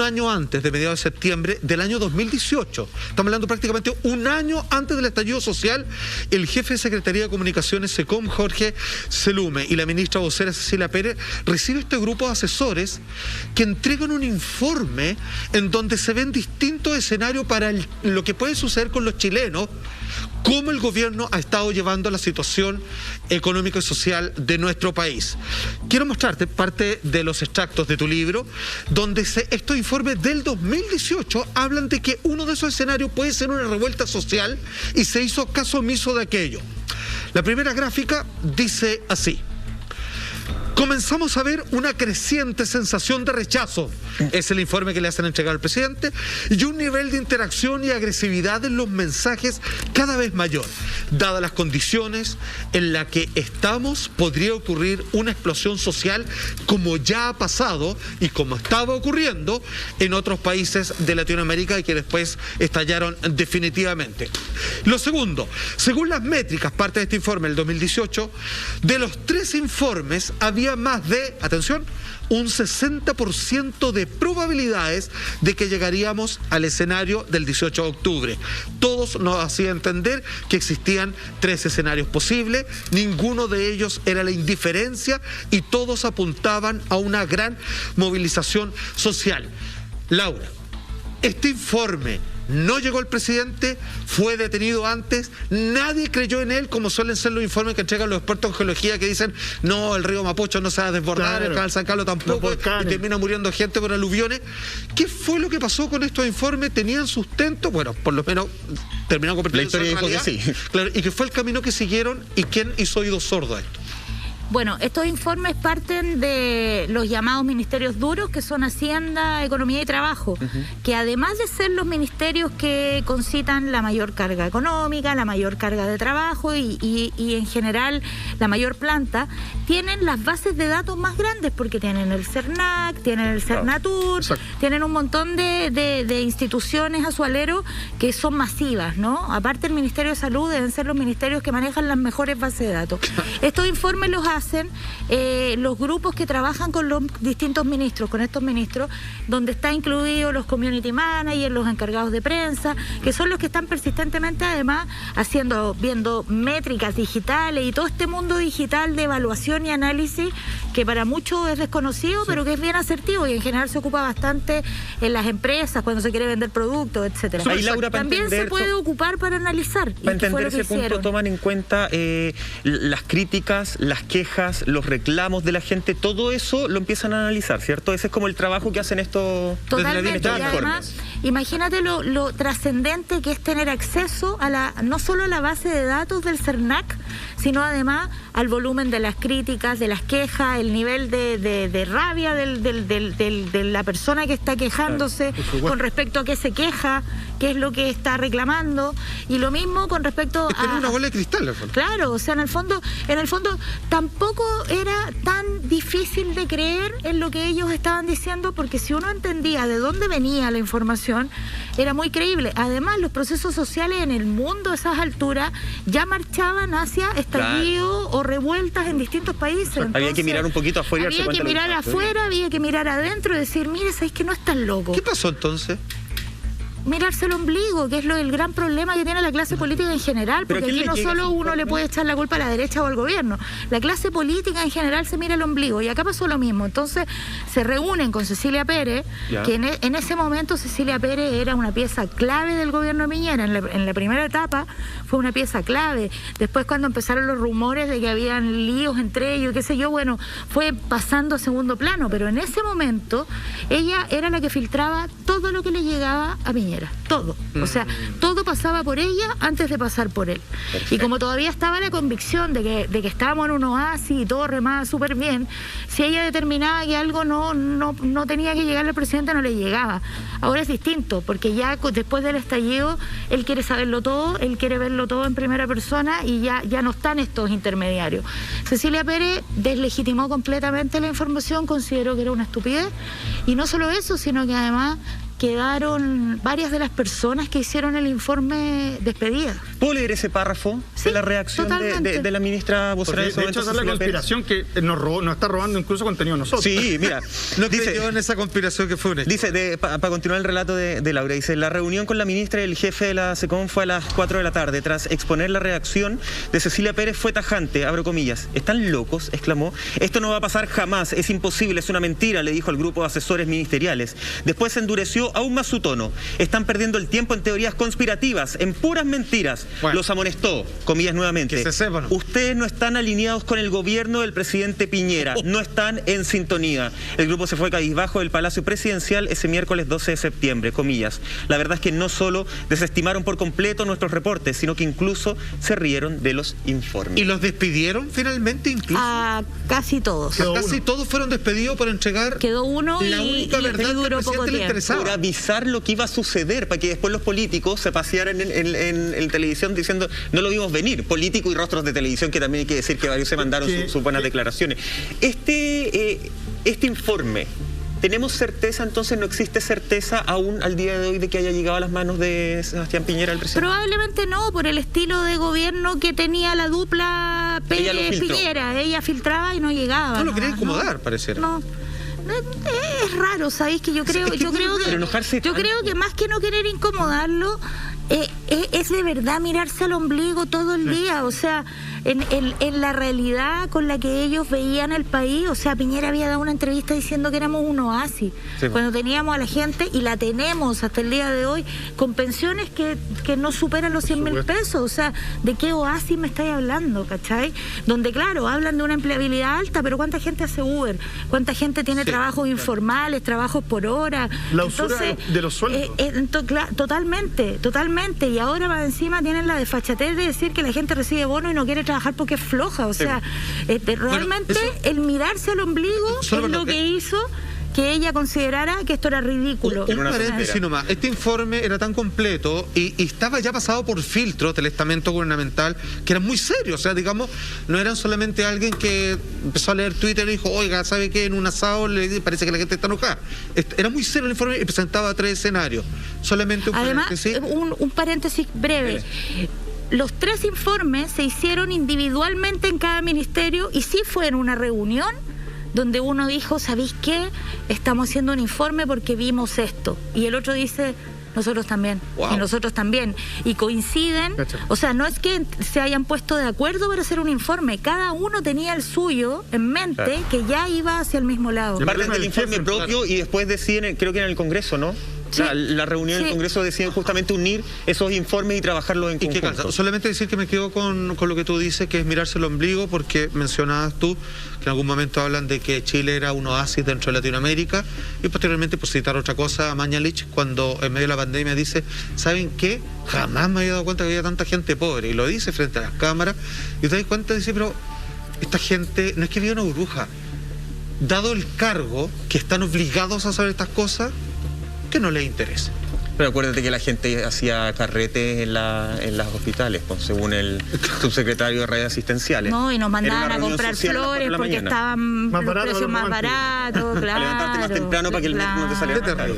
año antes, de mediados de septiembre del año 2018. Estamos hablando prácticamente un año antes del estallido social. El jefe de Secretaría de Comunicaciones, SECOM, Jorge Selume, y la ministra vocera Cecilia Pérez recibe este grupo de asesores que entregan un informe en donde se ven distintos escenarios para lo que puede suceder con los chilenos, cómo el gobierno ha estado llevando la situación económica y social de nuestro país. Quiero mostrarte parte de los extractos de tu libro, donde estos informes del 2018 hablan de que uno de esos escenarios puede ser una revuelta social y se hizo caso omiso de aquello. La primera gráfica dice así: comenzamos a ver una creciente sensación de rechazo, es el informe que le hacen entregar al presidente, y un nivel de interacción y agresividad en los mensajes cada vez mayor. Dadas las condiciones en las que estamos, podría ocurrir una explosión social como ya ha pasado y como estaba ocurriendo en otros países de Latinoamérica y que después estallaron definitivamente. Lo segundo, según las métricas, parte de este informe del 2018, de los 3 informes había más de, atención, un 60% de probabilidades de que llegaríamos al escenario del 18 de octubre. Todos nos hacían entender que existían 3 escenarios posibles, ninguno de ellos era la indiferencia y todos apuntaban a una gran movilización social. Laura, este informe no llegó el presidente, fue detenido antes, nadie creyó en él, como suelen ser los informes que entregan los expertos en geología que dicen, no, el río Mapocho no se va a desbordar, claro, el canal San Carlos tampoco, y termina muriendo gente por aluviones. ¿Qué fue lo que pasó con estos informes? ¿Tenían sustento? Bueno, por lo menos terminaron con la historia dijo que sí. Claro, ¿y qué fue el camino que siguieron y quién hizo oídos sordos a esto? Bueno, estos informes parten de los llamados ministerios duros, que son Hacienda, Economía y Trabajo, que además de ser los ministerios que concitan la mayor carga económica, la mayor carga de trabajo y en general la mayor planta, tienen las bases de datos más grandes porque tienen el CERNAC, tienen el CERNATUR, tienen un montón de instituciones a su alero que son masivas, ¿no? Aparte, el Ministerio de Salud deben ser los ministerios que manejan las mejores bases de datos. Estos informes los hacen los grupos que trabajan con los distintos ministros, con estos ministros, donde está incluidos los community managers, los encargados de prensa, que son los que están persistentemente además viendo métricas digitales y todo este mundo digital de evaluación y análisis que para muchos es desconocido, pero que es bien asertivo y en general se ocupa bastante en las empresas cuando se quiere vender productos, etcétera. Ahí, Laura, también se puede ocupar para analizar. Para entender ese punto, toman en cuenta las críticas, las quejas, los reclamos de la gente, todo eso lo empiezan a analizar, ¿cierto? Ese es como el trabajo que hacen estos... Totalmente, y además, imagínate lo trascendente que es tener acceso a no solo a la base de datos del CERNAC, sino además al volumen de las críticas, de las quejas, el nivel de rabia de la persona que está quejándose, con respecto a qué se queja, qué es lo que está reclamando, y lo mismo con respecto a... una bola de cristal, claro, o sea, en el fondo tampoco era tan difícil de creer en lo que ellos estaban diciendo, porque si uno entendía de dónde venía la información, era muy creíble. Además, los procesos sociales en el mundo a esas alturas ya marchaban hacia estallido o revueltas en distintos países. Entonces, había que mirar un poquito afuera. Había que mirar afuera, había que mirar adentro y decir, mire, ¿sabes que no es tan loco? ¿Qué pasó entonces? Mirarse el ombligo, que es el gran problema que tiene la clase política en general, porque aquí no solo uno le puede echar la culpa a la derecha o al gobierno, la clase política en general se mira el ombligo, y acá pasó lo mismo. Entonces se reúnen con Cecilia Pérez, que en ese momento Cecilia Pérez era una pieza clave del gobierno de Piñera, en la primera etapa fue una pieza clave, después cuando empezaron los rumores de que habían líos entre ellos, qué sé yo, bueno, fue pasando a segundo plano, pero en ese momento ella era la que filtraba todo lo que le llegaba a Piñera. Todo, o sea, todo pasaba por ella antes de pasar por él. Perfecto. Y como todavía estaba la convicción de que estábamos en un oasis y todo remaba súper bien, si ella determinaba que algo no tenía que llegar al presidente, no le llegaba. Ahora es distinto, porque ya después del estallido él quiere saberlo todo, él quiere verlo todo en primera persona y ya no están estos intermediarios. Cecilia Pérez deslegitimó completamente la información, consideró que era una estupidez, y no solo eso, sino que además quedaron varias de las personas que hicieron el informe despedidas. ¿Puedo leer ese párrafo de la reacción de la ministra vocera de ese momento? De hecho, esa es la conspiración que nos está robando incluso contenido a nosotros. Sí, mira. No creyó en esa conspiración que fue un hecho. Dice, para continuar el relato de Laura, dice, la reunión con la ministra y el jefe de la SECOM fue a las 4 de la tarde. Tras exponer la reacción de Cecilia Pérez fue tajante, abro comillas. ¿Están locos?, exclamó. Esto no va a pasar jamás, es imposible, es una mentira, le dijo al grupo de asesores ministeriales. Después se endureció aún más su tono. Están perdiendo el tiempo en teorías conspirativas, en puras mentiras. Bueno. Los amonestó, comillas nuevamente. Que se sepan. Ustedes no están alineados con el gobierno del presidente Piñera, no están en sintonía. El grupo se fue cabizbajo del Palacio Presidencial ese miércoles 12 de septiembre, comillas. La verdad es que no solo desestimaron por completo nuestros reportes, sino que incluso se rieron de los informes. ¿Y los despidieron finalmente incluso? A casi todos. Casi todos fueron despedidos por entregar Quedó uno la única verdad que al duró poco presidente le tiempo. interesaba. Por avisar lo que iba a suceder, para que después los políticos se pasearan en televisión diciendo, no lo vimos venir. Políticos y rostros de televisión, que también hay que decir que varios se mandaron sus buenas declaraciones. Este informe, ¿tenemos certeza entonces, no existe certeza aún al día de hoy de que haya llegado a las manos de Sebastián Piñera, el presidente? Probablemente no, por el estilo de gobierno que tenía la dupla Pérez-Piñera. Ella filtraba y no llegaba. No lo quería incomodar, pareciera. No. Es raro, ¿sabéis? Que yo creo que más que no querer incomodarlo, es de verdad mirarse al ombligo todo el día. O sea, en la realidad con la que ellos veían el país, o sea, Piñera había dado una entrevista diciendo que éramos un oasis, cuando teníamos a la gente, y la tenemos hasta el día de hoy, con pensiones que no superan los 100.000 pesos. O sea, ¿de qué oasis me estáis hablando, cachai? Donde, claro, hablan de una empleabilidad alta, pero ¿cuánta gente hace Uber? ¿Cuánta gente tiene trabajos informales, trabajos por hora? La usura de los sueldos. Totalmente. Y ahora más encima tienen la desfachatez de decir que la gente recibe bono y no quiere trabajar porque es floja. O sea, realmente el mirarse al ombligo es lo que hizo que ella considerara que esto era ridículo. Un paréntesis nomás. Este informe era tan completo y estaba ya pasado por filtros del estamento gubernamental que eran muy serios. O sea, digamos, no eran solamente alguien que empezó a leer Twitter y dijo, oiga, ¿sabe qué? En un asado le parece que la gente está enojada. Era muy serio el informe y presentaba 3 escenarios. Solamente un paréntesis. Además, un paréntesis breve. Los 3 informes se hicieron individualmente en cada ministerio y sí fue en una reunión donde uno dijo, ¿sabéis qué? Estamos haciendo un informe porque vimos esto. Y el otro dice, nosotros también. Wow. Y nosotros también. Y coinciden. O sea, no es que se hayan puesto de acuerdo para hacer un informe. Cada uno tenía el suyo en mente, que ya iba hacia el mismo lado. Parten del informe propio y después deciden, creo que en el Congreso, ¿no? Sí. La reunión del Congreso deciden justamente unir esos informes y trabajarlos en conjunto. Solamente decir que me quedo con lo que tú dices, que es mirarse el ombligo, porque mencionabas tú que en algún momento hablan de que Chile era un oasis dentro de Latinoamérica, y posteriormente, por citar otra cosa, Mañalich, cuando en medio de la pandemia dice, ¿saben qué? Jamás me había dado cuenta que había tanta gente pobre, y lo dice frente a las cámaras, y te das cuenta y dice, pero esta gente no es que vive en una burbuja, dado el cargo que están obligados a saber estas cosas, que no les interesa. Pero acuérdate que la gente hacía carretes en los hospitales, pues, según el subsecretario de redes asistenciales. No, y nos mandaban a comprar flores porque estaban los precios más baratos, claro. A levantarte más temprano para que el médico no te saliera más caro.